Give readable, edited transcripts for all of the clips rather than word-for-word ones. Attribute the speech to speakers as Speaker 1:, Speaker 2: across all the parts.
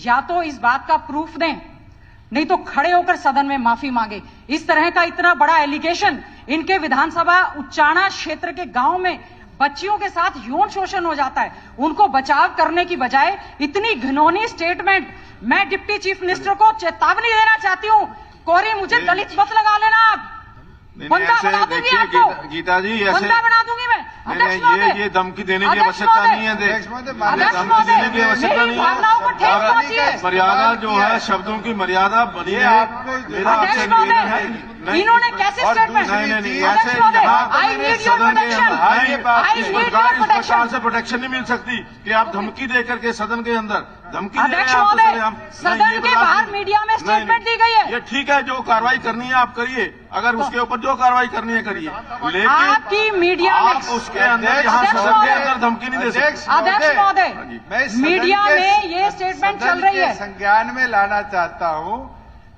Speaker 1: या तो इस बात का प्रूफ दें, नहीं तो खड़े होकर सदन में माफी मांगे। इस तरह का इतना बड़ा एलिगेशन, इनके विधानसभा उच्चाणा क्षेत्र के गांव में बच्चियों के साथ यौन शोषण हो जाता है, उनको बचाव करने की बजाय इतनी घिनौनी स्टेटमेंट। मैं डिप्टी चीफ मिनिस्टर को चेतावनी देना चाहती हूं, कोरी मुझे दलित मत लगा लेना, आप बंदा बना दूंगी आपको।
Speaker 2: गीता जी ऐसे
Speaker 1: बंदा बना दूंगी मैं।
Speaker 2: ये धमकी देने की आवश्यकता नहीं है। धमकी देने की आवश्यकता नहीं है। मर्यादा जो है, शब्दों की मर्यादा बनी है। मेरा आपसे निवेदन है,
Speaker 1: इन्होंने कैसे स्टेटमेंट,
Speaker 2: नहीं ऐसे इस प्रकार से प्रोटेक्शन नहीं मिल सकती कि आप धमकी दे करके सदन के अंदर धमकी दे रहे हैं।
Speaker 1: सदन के बाहर मीडिया में स्टेटमेंट दी गई है।
Speaker 2: ये ठीक है, जो कार्रवाई करनी है आप करिए, अगर उसके ऊपर जो कार्रवाई करनी है करिए, लेकिन
Speaker 1: आपकी मीडिया
Speaker 2: आप उसके अंदर यहाँ सदन के अंदर धमकी नहीं दे सकते।
Speaker 1: अध्यक्ष महोदय, मीडिया में ये स्टेटमेंट चल रही है।
Speaker 3: संज्ञान में लाना चाहता हूँ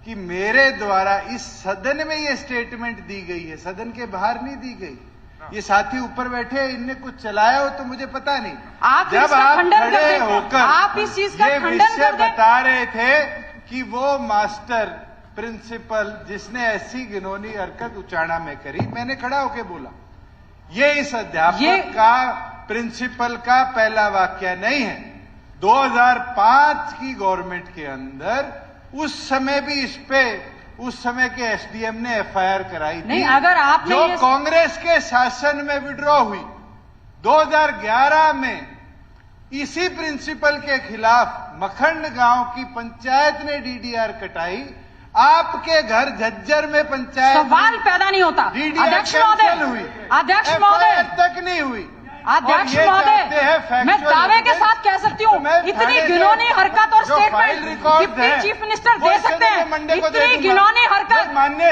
Speaker 3: कि मेरे द्वारा इस सदन में ये स्टेटमेंट दी गई है, सदन के बाहर नहीं दी गई। ये साथी ऊपर बैठे, इनने कुछ चलाया हो तो मुझे पता नहीं। जब आप खड़े होकर
Speaker 1: आप इस चीज का खंडन कर
Speaker 3: बता रहे थे कि वो मास्टर प्रिंसिपल जिसने ऐसी घिनौनी हरकत उचाणा में करी, मैंने खड़ा होकर बोला ये इस अध्यापक का, प्रिंसिपल का पहला वाक्य नहीं है। 2005 की गवर्नमेंट के अंदर उस समय भी इस पे उस समय के एसडीएम ने एफआईआर कराई थी।
Speaker 1: नहीं, अगर आपने
Speaker 3: जो कांग्रेस के शासन में विड्रॉ हुई 2011 में, इसी प्रिंसिपल के खिलाफ मखंड गांव की पंचायत ने डीडीआर कटाई। आपके घर झज्जर में पंचायत
Speaker 1: सवाल पैदा नहीं होता।
Speaker 3: डीडीआर कैंसिल हुई,
Speaker 1: अध्यक्ष महोदय
Speaker 3: तक नहीं हुई।
Speaker 1: अध्यक्ष महोदय, मैं दावे के साथ कह सकती हूँ, इतनी घिनौनी हरकत और स्टेटमेंट डिप्टी चीफ मिनिस्टर दे सकते हैं। इतनी घिनौनी हरकत,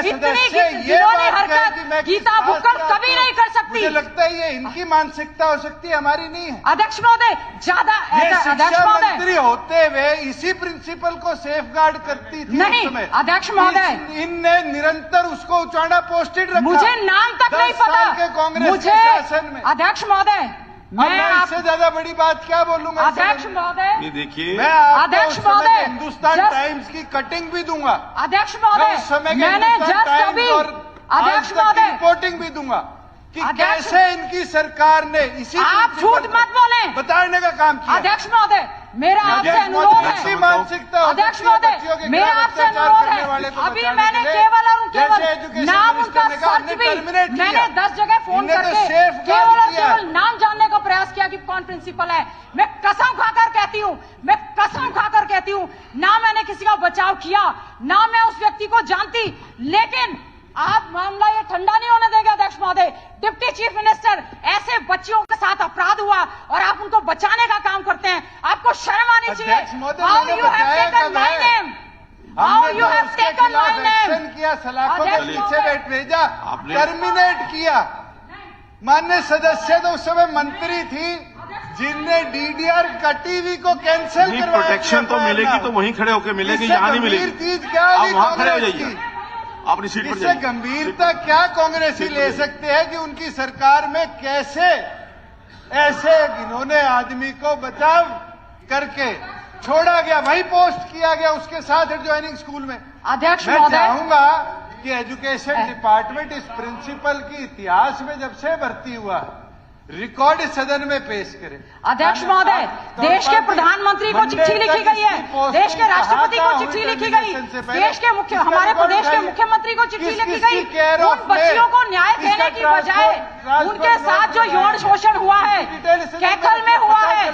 Speaker 1: इतनी घिनौनी हरकत गीता भुक्कड़ कभी नहीं कर सकती।
Speaker 3: मुझे लगता है ये इनकी मानसिकता हो सकती है, हमारी नहीं है।
Speaker 1: अध्यक्ष महोदय, ज्यादा
Speaker 3: शिक्षा मंत्री होते हुए इसी प्रिंसिपल को सेफगार्ड करती थी
Speaker 1: नहीं। अध्यक्ष महोदय,
Speaker 3: इनने निरंतर उसको उचाणा पोस्टेड रखा।
Speaker 1: मुझे नाम तक नहीं पता
Speaker 3: कांग्रेस के शासन में।
Speaker 1: अध्यक्ष महोदय,
Speaker 3: मैं इससे ज्यादा बड़ी बात क्या बोलूंगा।
Speaker 1: अध्यक्ष महोदय,
Speaker 2: देखिए,
Speaker 3: मैं
Speaker 1: अध्यक्ष महोदय
Speaker 3: हिंदुस्तान टाइम्स की कटिंग भी दूंगा।
Speaker 1: अध्यक्ष महोदय, मैंने जस्ट अभी अध्यक्ष महोदय
Speaker 3: रिपोर्टिंग भी दूंगा कि कैसे इनकी सरकार ने इसी
Speaker 1: आप झूठ मत बोले
Speaker 3: बताने का काम किया।
Speaker 1: अध्यक्ष महोदय, मेरा आपसे अनुरोध है।
Speaker 3: मानसिकता
Speaker 1: अध्यक्ष महोदय, मेरा आपसे अनुरोध है। अभी मैंने केवल और केवल नाम उनका सर्च भी मैंने 10 जगह फोन करके केवल और केवल नाम जानने का प्रयास किया कि कौन प्रिंसिपल है। मैं कसम खाकर कहती हूँ, मैं कसम खाकर कहती हूँ, ना मैंने किसी का बचाव किया, ना मैं उस व्यक्ति को जानती, लेकिन आप मामला ये ठंडा नहीं होने देंगे। अध्यक्ष महोदय, डिप्टी चीफ मिनिस्टर, ऐसे बच्चियों के साथ अपराध हुआ और आप उनको बचाने का काम करते हैं, आपको शर्म आनी चाहिए। How you have taken my name? How you have taken my name?
Speaker 3: किया, सलाखों के पीछे भेजा, टर्मिनेट किया। माननीय सदस्य तो उस समय मंत्री थी जिनने डीडीआर कटी हुई को कैंसिल करवाया।
Speaker 2: प्रोटेक्शन तो मिलेगी तो वहीं खड़े होकर मिलेगी, यहाँ नहीं मिलेगी।
Speaker 3: चीज क्या
Speaker 2: आप वहाँ खड़े हो जाइए, अपनी सीट पर
Speaker 3: इससे गंभीरता क्या कांग्रेसी ले सकते हैं कि उनकी सरकार में कैसे ऐसे घिनौने आदमी को बचाव करके छोड़ा गया, वही पोस्ट किया गया उसके साथ ज्वाइनिंग स्कूल में।
Speaker 1: अध्यक्ष
Speaker 3: मैं
Speaker 1: महोदय,
Speaker 3: चाहूंगा कि एजुकेशन डिपार्टमेंट इस प्रिंसिपल की इतिहास में जब से भर्ती हुआ रिकॉर्ड सदन में पेश करे।
Speaker 1: अध्यक्ष महोदय, देश के प्रधानमंत्री को चिट्ठी लिखी गई है, देश के राष्ट्रपति को चिट्ठी लिखी गई, देश के हमारे प्रदेश के मुख्यमंत्री को चिट्ठी लिखी गई। उन बच्चियों को न्याय देने की बजाय उनके साथ जो यौन शोषण हुआ है, कैथल में हुआ है,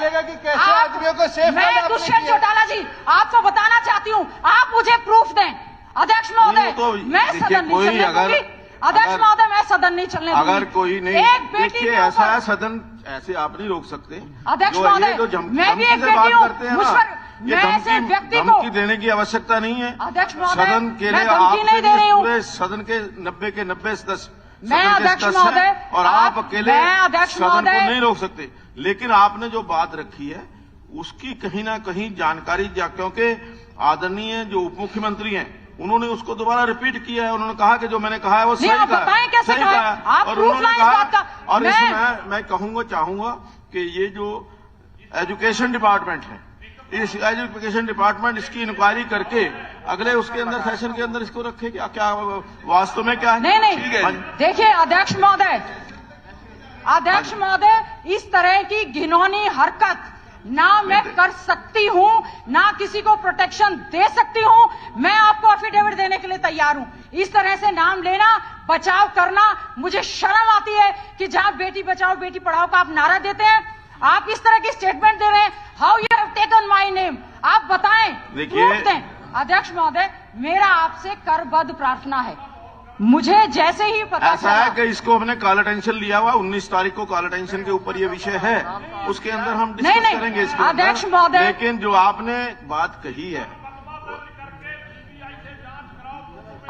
Speaker 1: मैं दुष्यंत चौटाला जी आपको बताना चाहती हूँ, आप मुझे प्रूफ दें। अध्यक्ष महोदय, मैं सदन नहीं चलने दूंगी। अध्यक्ष महोदय, मैं सदन नहीं चलने दूंगी।
Speaker 2: अगर कोई नहीं,
Speaker 1: एक बेटी के
Speaker 2: ऐसा है सदन, ऐसे आप नहीं रोक सकते।
Speaker 1: अध्यक्ष महोदय, मैं भी एक बेटी हूँ, मुझ पर मैं ऐसे व्यक्ति को
Speaker 2: धमकी देने की आवश्यकता नहीं है।
Speaker 1: अध्यक्ष महोदय,
Speaker 2: सदन के लिए
Speaker 1: धमकी नहीं दे रही हूँ।
Speaker 2: पूरे सदन के 90 के 90 सदस्य
Speaker 1: मैं अध्यक्ष महोदय,
Speaker 2: और आप अकेले सदन को नहीं रोक सकते। लेकिन आपने जो बात रखी है उसकी कहीं ना कहीं जानकारी, क्योंकि आदरणीय जो उप मुख्यमंत्री हैं उन्होंने उसको दोबारा रिपीट किया है। उन्होंने कहा कि जो मैंने कहा है वो सही कहा है। और उन्होंने कहा, और इसमें मैं चाहूंगा कि ये जो एजुकेशन डिपार्टमेंट है इस एजुकेशन डिपार्टमेंट इसकी इंक्वायरी करके अगले उसके अंदर सेशन के अंदर इसको रखे। क्या वास्तव में क्या है?
Speaker 1: नहीं, देखिए अध्यक्ष महोदय, इस तरह की घिनौनी हरकत ना मैं कर सकती हूं, ना किसी को प्रोटेक्शन दे सकती हूं। मैं आपको एफिडेविट देने के लिए तैयार हूं। इस तरह से नाम लेना, बचाव करना, मुझे शर्म आती है कि जहां बेटी बचाओ बेटी पढ़ाओ का आप नारा देते हैं, आप इस तरह की स्टेटमेंट दे रहे हैं। How you have taken my name, आप बताएं, प्रूफ दें। अध्यक्ष महोदय, मेरा आपसे करबद्ध प्रार्थना है, मुझे जैसे ही पता
Speaker 2: ऐसा है कि इसको हमने काला टेंशन लिया हुआ, 19 तारीख को काला टेंशन के ऊपर ये विषय है, उसके अंदर हम डिस्कस करेंगे इसके
Speaker 1: अध्यक्ष महोदय,
Speaker 2: लेकिन जो आपने बात कही है,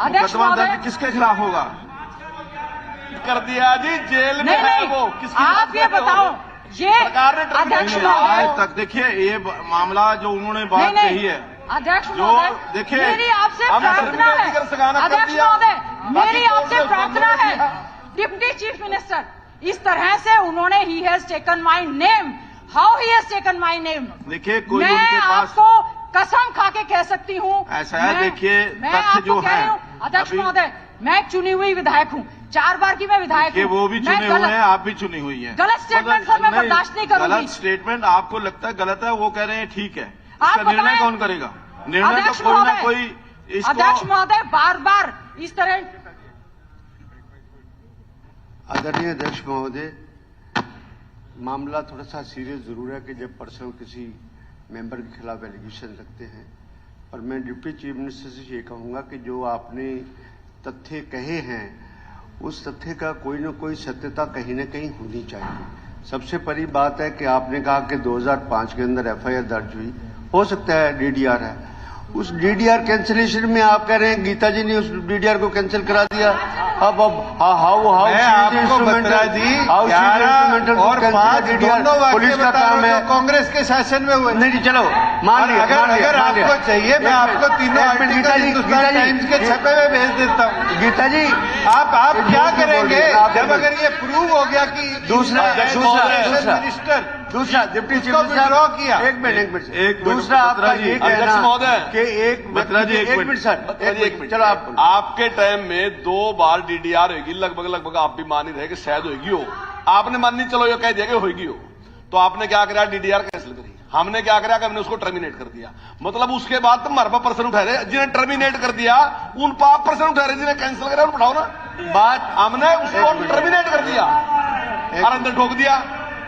Speaker 1: मुकदमा
Speaker 2: दर्ज किसके खिलाफ होगा?
Speaker 3: कर दिया जी, जेल में है वो।
Speaker 1: आप ये बताओ, ये अध्यक्ष महोदय,
Speaker 2: आज तक देखिए ये मामला जो उन्होंने बात कही है,
Speaker 1: अध्यक्ष महोदय,
Speaker 2: देखिए
Speaker 1: मेरी आपसे प्रार्थना है, अध्यक्ष महोदय, मेरी आपसे प्रार्थना है, डिप्टी चीफ मिनिस्टर, इस तरह से उन्होंने he has taken my name, how he has taken my name,
Speaker 2: देखिए कोई
Speaker 1: मैं
Speaker 2: उनके पास
Speaker 1: आपको कसम खा के कह सकती हूँ।
Speaker 2: ऐसा है, देखिए
Speaker 1: मैं
Speaker 2: तथ्य
Speaker 1: आपको
Speaker 2: जो
Speaker 1: कह रही हूँ, अध्यक्ष महोदय, मैं एक चुनी हुई विधायक हूँ, 4 बार की मैं विधायक हूँ।
Speaker 2: वो भी चुने हुए हैं, आप भी चुनी हुई हैं।
Speaker 1: गलत स्टेटमेंट सर मैं बर्दाश्त नहीं करूंगी।
Speaker 2: गलत स्टेटमेंट आपको लगता है गलत है, वो कह रहे हैं ठीक है, इसका निर्णय कौन करेगा? निर्णय तो कोई ना कोई इसको।
Speaker 1: अध्यक्ष महोदय, बार बार इस तरह।
Speaker 4: आदरणीय अध्यक्ष महोदय, मामला थोड़ा सा सीरियस जरूर है कि जब पर्सनल किसी मेंबर के खिलाफ एलिगेशन रखते हैं, और मैं डिप्टी चीफ मिनिस्टर से ये कहूंगा कि जो आपने तथ्य कहे हैं उस तथ्य का कोई न कोई सत्यता कहीं न कहीं होनी चाहिए। सबसे बड़ी बात है कि आपने कहा कि 2005 के अंदर एफआईआर दर्ज हुई, हो सकता है डीडीआर है, उस डीडीआर कैंसिलेशन में आप कह रहे हैं गीता जी ने उस डीडीआर को कैंसिल करा दिया। अब हाउ पुलिस का काम है,
Speaker 3: कांग्रेस के शासन में हुए।
Speaker 4: नहीं चलो मान लिया,
Speaker 3: अगर आपको चाहिए मैं आपको तीनों आर्टिकल हिंदुस्तान टाइम्स के छपे हुए भेज देता हूँ।
Speaker 4: गीता जी
Speaker 3: आप क्या करेंगे जब अगर ये प्रूव हो गया कि
Speaker 4: दूसरा
Speaker 3: मिनिस्टर
Speaker 4: दूसरा डिप्टी चीफ
Speaker 3: मिनिस्टर किया।
Speaker 4: एक मिनट दूसरा आपका ये कहना कि एक मिनट सर, चलो
Speaker 5: आपके टाइम में 2 बार डीडीआर होगी, लगभग आप भी मान ही रहे कि शायद होगी हो, आपने माननी चलो ये कह दिया कि होगी हो, तो आपने क्या करा? डीडीआर कैंसिल करी। हमने क्या करा कि हमने उसको टर्मिनेट कर दिया। मतलब उसके बाद तुम हमारे पर पर्सन उठा रहे, जिन्हें टर्मिनेट कर दिया उन पर आप पर्सन उठा रहे, जिन्हें कैंसिल करा उन उठाओ ना। बात हमने उसको टर्मिनेट कर दिया और अंदर ठोक दिया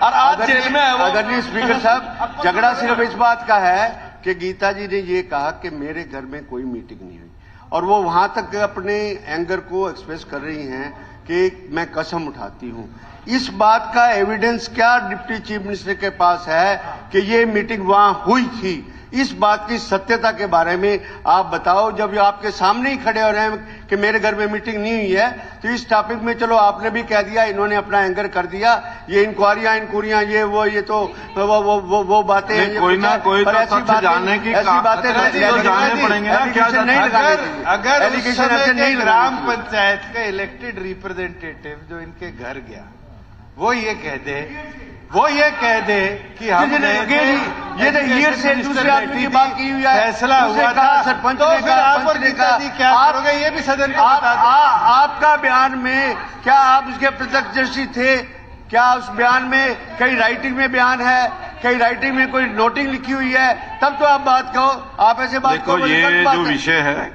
Speaker 5: और आज जेल में है वो।
Speaker 4: आदरणीय स्पीकर साहब, झगड़ा सिर्फ इस बात का है कि गीता जी ने ये कहा कि मेरे घर में कोई मीटिंग नहीं हुई, और वो वहां तक अपने एंगर को एक्सप्रेस कर रही हैं कि मैं कसम उठाती हूं। इस बात का एविडेंस क्या डिप्टी चीफ मिनिस्टर के पास है कि ये मीटिंग वहां हुई थी? इस बात की सत्यता के बारे में आप बताओ। जब आपके सामने ही खड़े हो रहे हैं कि मेरे घर में मीटिंग नहीं हुई है, तो इस टॉपिक में चलो आपने भी कह दिया, इन्होंने अपना एंगर कर दिया, ये इंक्वायरियां ये वो ये तो वो बातें हैं,
Speaker 2: कोई ना कोई तो तथ्य जानने की
Speaker 4: ऐसी बातें
Speaker 2: जानने पड़ेंगे ना। क्या
Speaker 3: अगर ग्राम पंचायत का इलेक्टेड रिप्रेजेंटेटिव जो इनके घर गया वो ये कह दे कि हमने
Speaker 4: ये ईयर से दूसरे आदमी की बात की हुई है,
Speaker 3: फैसला हुआ था,
Speaker 4: सरपंच
Speaker 3: तो
Speaker 4: ने
Speaker 3: फिर आप और गीता जी क्या करोगे? ये भी सदन को बता दें।
Speaker 4: आपका बयान में क्या आप उसके प्रत्यक्षदर्शी थे? क्या उस बयान में कई राइटिंग में बयान है, कई राइटिंग में कोई नोटिंग लिखी हुई है? तब तो आप बात कहो। आप ऐसे बात करो।
Speaker 2: ये जो विषय है